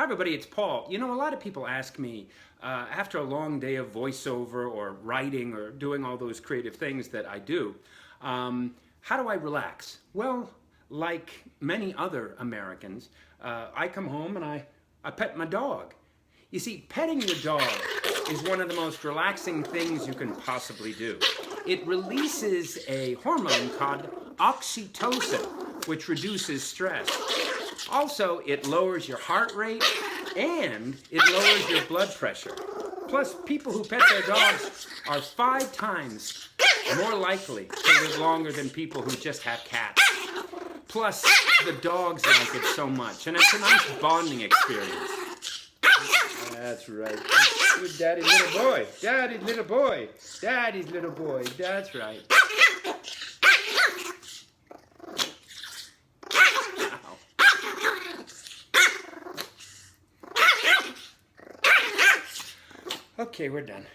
Hi everybody, it's Paul. You know, a lot of people ask me, after a long day of voiceover or writing or doing all those creative things that I do, how do I relax? Well, like many other Americans, I come home and I pet my dog. You see, petting your dog is one of the most relaxing things you can possibly do. It releases a hormone called oxytocin, which reduces stress. Also, it lowers your heart rate and it lowers your blood pressure. Plus, people who pet their dogs are 5 times more likely to live longer than people who just have cats. Plus, the dogs like it so much, and it's a nice bonding experience. That's right. Good daddy's little boy. Daddy's little boy. Daddy's little boy. That's right. Okay, we're done.